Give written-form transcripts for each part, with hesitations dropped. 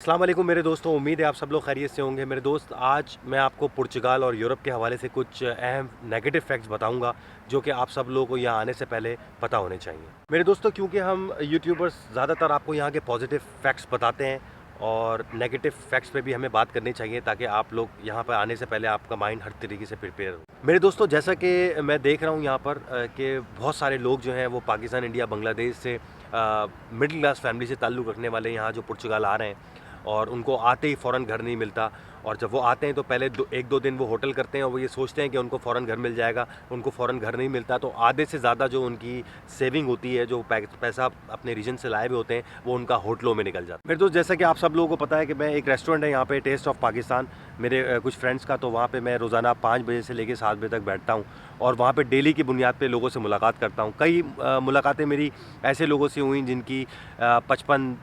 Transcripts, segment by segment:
अस्सलाम वालेकुम मेरे दोस्तों, उम्मीद है आप सब लोग खैरियत से होंगे। मेरे दोस्त, आज मैं आपको पुर्तगाल और यूरोप के हवाले से कुछ अहम नेगेटिव फैक्ट्स बताऊंगा जो कि आप सब लोगों को यहाँ आने से पहले पता होने चाहिए। मेरे दोस्तों, क्योंकि हम यूट्यूबर्स ज़्यादातर आपको यहाँ के पॉजिटिव फैक्ट्स बताते हैं और नेगेटिव फैक्ट्स पे भी हमें बात करनी चाहिए ताकि आप लोग यहाँ पर आने से पहले आपका माइंड हर तरीके से प्रिपेयर हो। मेरे दोस्तों, जैसा कि मैं देख रहा हूँ यहाँ पर कि बहुत सारे लोग जो हैं वो पाकिस्तान, इंडिया, बांग्लादेश से मिडिल क्लास फैमिली से ताल्लुक़ रखने वाले यहाँ जो पुर्तगाल आ रहे हैं और उनको आते ही फ़ौरन घर नहीं मिलता। और जब वो आते हैं तो पहले एक दो दिन वो होटल करते हैं और वो ये सोचते हैं कि उनको फ़ौरन घर मिल जाएगा। उनको फ़ौरन घर नहीं मिलता तो आधे से ज़्यादा जो उनकी सेविंग होती है, जो पैसा अपने रीजन से लाए हुए होते हैं, वो उनका होटलों में निकल जाता है। मेरे दोस्त, जैसा कि आप सब लोगों को पता है कि मैं एक रेस्टोरेंट है यहाँ पे, टेस्ट ऑफ पाकिस्तान, मेरे कुछ फ्रेंड्स का, तो वहाँ पे मैं रोज़ाना 5 बजे से लेकर 7 बजे तक बैठता हूँ और वहाँ पे डेली की बुनियाद पे लोगों से मुलाकात करता हूँ। कई मुलाकातें मेरी ऐसे लोगों से हुई जिनकी 55,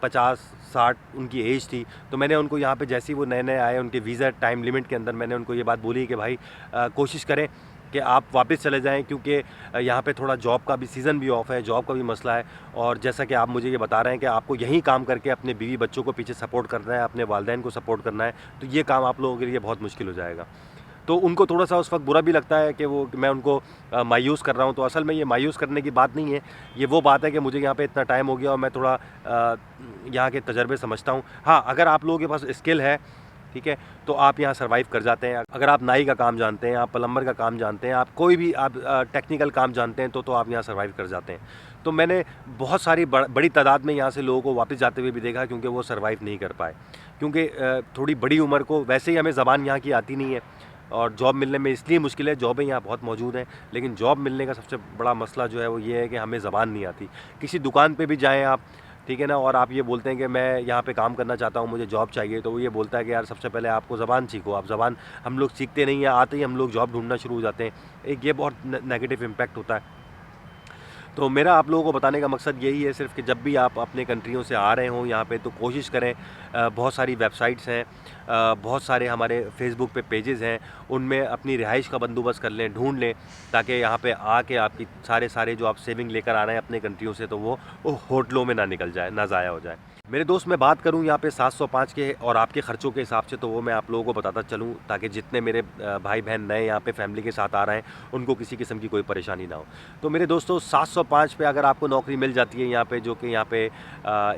50, 60 उनकी एज थी। तो मैंने उनको यहाँ पे जैसे ही वो नए नए आए, उनके वीज़ा टाइम लिमिट के अंदर, मैंने उनको ये बात बोली कि भाई कोशिश करें कि आप वापस चले जाएं, क्योंकि यहाँ पे थोड़ा जॉब का भी सीज़न भी ऑफ है, जॉब का भी मसला है। और जैसा कि आप मुझे ये बता रहे हैं कि आपको यहीं काम करके अपने बीवी बच्चों को पीछे सपोर्ट करना है, अपने वालिदैन को सपोर्ट करना है, तो ये काम आप लोगों के लिए बहुत मुश्किल हो जाएगा। तो उनको थोड़ा-सा उस वक़्त बुरा भी लगता है कि मैं उनको मायूस कर रहा हूँ। तो असल में ये मायूस करने की बात नहीं है, ये वो बात है कि मुझे यहाँ पे इतना टाइम हो गया और मैं थोड़ा यहाँ के तजर्बे समझता हूँ। हाँ, अगर आप लोगों के पास स्किल है, ठीक है, तो आप यहाँ सर्वाइव कर जाते हैं। अगर आप नाई का काम जानते हैं, आप प्लम्बर का काम जानते हैं, आप कोई भी आप टेक्निकल काम जानते हैं, तो आप यहाँ सर्वाइव कर जाते हैं। तो मैंने बहुत सारी बड़ी तादाद में यहाँ से लोगों को वापस जाते हुए भी देखा, क्योंकि वो सर्वाइव नहीं कर पाए। क्योंकि थोड़ी बड़ी उम्र को, वैसे ही हमें ज़बान यहाँ की आती नहीं है और जॉब मिलने में इसलिए मुश्किल है। जॉबें यहाँ बहुत मौजूद हैं, लेकिन जॉब मिलने का सबसे बड़ा मसला जो है वो ये है कि हमें ज़बान नहीं आती। किसी दुकान पे भी जाएं आप, ठीक है ना, और आप ये बोलते हैं कि मैं यहाँ पे काम करना चाहता हूँ, मुझे जॉब चाहिए, तो वो ये बोलता है कि यार सबसे पहले आपको ज़बान सीखो। आप ज़बान हम लोग सीखते नहीं हैं, आते ही हम लोग जॉब ढूंढना शुरू हो जाते हैं। एक ये बहुत नेगेटिव इम्पैक्ट होता है। तो मेरा आप लोगों को बताने का मकसद यही है सिर्फ कि जब भी आप अपने कंट्रियों से आ रहे हों यहाँ पे, तो कोशिश करें, बहुत सारी वेबसाइट्स हैं, बहुत सारे हमारे फेसबुक पे पेजेस हैं, उनमें अपनी रिहाइश का बंदोबस्त कर लें, ढूंढ लें, ताकि यहाँ पे आके आपकी सारे जो आप सेविंग लेकर आ रहे हैं अपने कंट्रियों से, तो वो होटलों में ना निकल जाए, ना ज़ाया हो जाए। मेरे दोस्त, मैं बात करूं यहाँ पे 705 के और आपके ख़र्चों के हिसाब से, तो वो मैं आप लोगों को बताता चलूं ताकि जितने मेरे भाई बहन नए यहाँ पे फैमिली के साथ आ रहे हैं उनको किसी किस्म की कोई परेशानी ना हो। तो मेरे दोस्तों, 705 पे अगर आपको नौकरी मिल जाती है यहाँ पे, जो कि यहाँ पे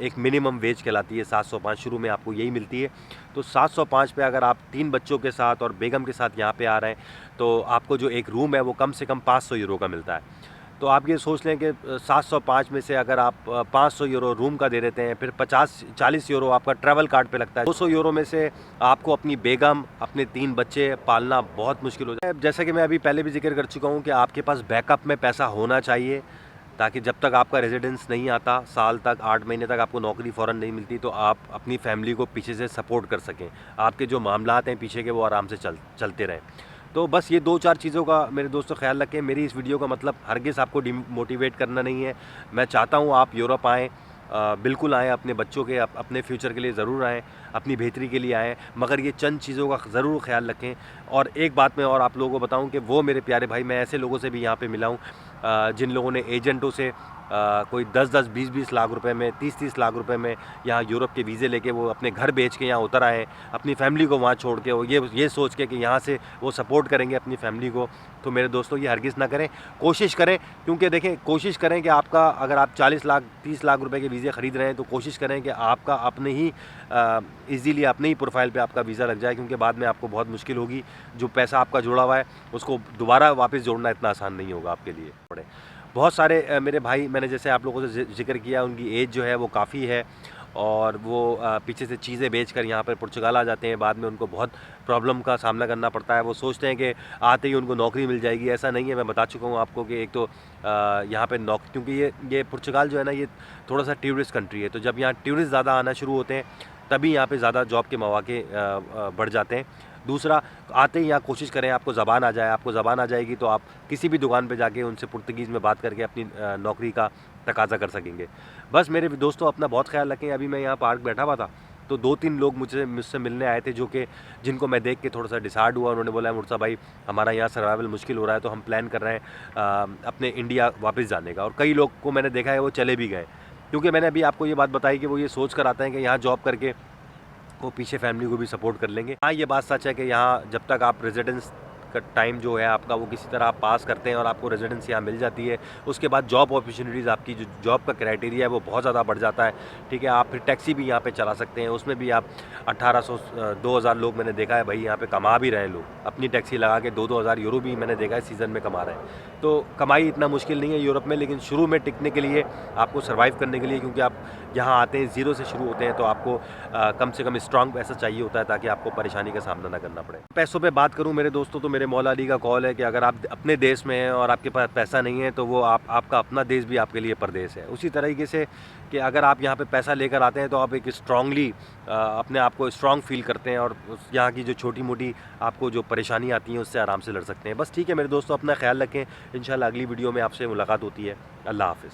एक मिनिमम वेज कहलाती है, 705 शुरू में आपको यही मिलती है। तो 705 पे अगर आप 3 बच्चों के साथ और बेगम के साथ यहाँ पर आ रहे हैं, तो आपको जो एक रूम है वो कम से कम 500 यूरो का मिलता है। तो आप ये सोच लें कि 705 में से अगर आप 500 यूरो रूम का दे देते हैं, फिर 40 यूरो आपका ट्रैवल कार्ड पे लगता है। 200 यूरो में से आपको अपनी बेगम, अपने 3 बच्चे पालना बहुत मुश्किल हो जाए। जैसा कि मैं अभी पहले भी जिक्र कर चुका हूँ कि आपके पास बैकअप में पैसा होना चाहिए, ताकि जब तक आपका रेजिडेंस नहीं आता, साल तक, 8 महीने तक आपको नौकरी फ़ौरन नहीं मिलती, तो आप अपनी फैमिली को पीछे से सपोर्ट कर सकें, आपके जो मामलात हैं पीछे के वो आराम से चलते रहें। तो बस ये 2-4 चीज़ों का मेरे दोस्तों ख्याल रखें। मेरी इस वीडियो का मतलब हरगिज़ आपको डिमोटिवेट करना नहीं है। मैं चाहता हूँ आप यूरोप आएँ, बिल्कुल आएँ, अपने बच्चों के, अपने फ्यूचर के लिए ज़रूर आएँ, अपनी बेहतरी के लिए आएँ, मगर ये चंद चीज़ों का ज़रूर ख्याल रखें। और एक बात मैं और आप लोगों को बताऊँ कि वो मेरे प्यारे भाई, मैं ऐसे लोगों से भी यहाँ पे मिला हूँ जिन लोगों ने एजेंटों से कोई 10-10, 20-20 लाख रुपए में, 30-30 लाख रुपए में यहाँ यूरोप के वीज़े लेके वो अपने घर बेच के यहाँ उतर आए, अपनी फैमिली को वहाँ छोड़ के, वो ये सोच के कि यहाँ से वो सपोर्ट करेंगे अपनी फैमिली को। तो मेरे दोस्तों, ये हरगिज़ ना करें, कोशिश करें, क्योंकि देखें, कोशिश करें कि आपका, अगर आप 40 लाख 30 लाख रुपए के वीज़े ख़रीद रहे हैं, तो कोशिश करें कि आपका अपने ही ईज़िली अपने ही प्रोफाइल पे आपका वीज़ा लग जाए, क्योंकि बाद में आपको बहुत मुश्किल होगी। जो पैसा आपका जोड़ा हुआ है उसको दोबारा वापस जोड़ना इतना आसान नहीं होगा आपके लिए। पड़े बहुत सारे मेरे भाई, मैंने जैसे आप लोगों से जिक्र किया, उनकी एज जो है वो काफ़ी है और वो पीछे से चीज़ें बेचकर यहाँ पर पुर्तगाल आ जाते हैं। बाद में उनको बहुत प्रॉब्लम का सामना करना पड़ता है। वो सोचते हैं कि आते ही उनको नौकरी मिल जाएगी, ऐसा नहीं है। मैं बता चुका हूँ आपको कि एक तो यहाँ पे क्योंकि ये पुर्तगाल जो है ना, ये थोड़ा सा टूरिस्ट कंट्री है, तो जब यहाँ टूरिस्ट ज़्यादा आना शुरू होते हैं तभी यहाँ पे ज़्यादा जॉब के मौके बढ़ जाते हैं। दूसरा, आते ही यहाँ कोशिश करें आपको ज़बान आ जाए। आपको ज़बान आ जाएगी तो आप किसी भी दुकान पे जाके उनसे पुर्तगीज़ में बात करके अपनी नौकरी का तकाज़ा कर सकेंगे। बस मेरे दोस्तों, अपना बहुत ख्याल रखें। अभी मैं यहाँ पार्क बैठा हुआ था, तो 2-3 लोग मुझसे मिलने आए थे, जिनको मैं देख के थोड़ा सा डिसार्ड हुआ। उन्होंने बोला, मुर्सा भाई, हमारा यहाँ सर्वाइवल मुश्किल हो रहा है, तो हम प्लान कर रहे हैं अपने इंडिया वापस जाने का। और कई लोग को मैंने देखा है वो चले भी गए। क्योंकि मैंने अभी आपको ये बात बताई कि वो ये सोच कर आते हैं कि यहाँ जॉब करके वो पीछे फैमिली को भी सपोर्ट कर लेंगे। हाँ, ये बात सच है कि यहाँ जब तक आप रेजिडेंस का टाइम जो है आपका वो किसी तरह आप पास करते हैं और आपको रेजिडेंस यहाँ मिल जाती है, उसके बाद जॉब अपॉर्चुनिटीज़ आपकी जो जॉब का क्राइटेरिया है वो बहुत ज़्यादा बढ़ जाता है। ठीक है, आप फिर टैक्सी भी यहाँ पे चला सकते हैं, उसमें भी आप 1800 2000 लोग मैंने देखा है भाई यहाँ पे कमा भी रहे हैं लोग, अपनी टैक्सी लगा के 2-2 हज़ार यूरो भी मैंने देखा है सीज़न में कमा रहे हैं। तो कमाई इतना मुश्किल नहीं है यूरोप में, लेकिन शुरू में टिकने के लिए आपको सर्वाइव करने के लिए, क्योंकि आप यहाँ आते हैं ज़ीरो से शुरू होते हैं, तो आपको कम से कम स्ट्रांग पैसा चाहिए होता है ताकि आपको परेशानी का सामना ना करना पड़े। पैसों पे बात करूँ मेरे दोस्तों, तो मेरे मौला अली का कॉल है कि अगर आप अपने देश में हैं और आपके पास पैसा नहीं है तो वो आपका अपना देश भी आपके लिए परदेश है। उसी तरीके से कि अगर आप यहाँ पे पैसा लेकर आते हैं तो आप एक स्ट्रांगली अपने आप को स्ट्रांग फील करते हैं और यहाँ की जो छोटी मोटी आपको जो परेशानी आती है उससे आराम से लड़ सकते हैं। बस ठीक है मेरे दोस्तों, अपना ख्याल रखें। इंशाल्लाह अगली वीडियो में आपसे मुलाकात होती है। अल्लाह हाफ़िज़।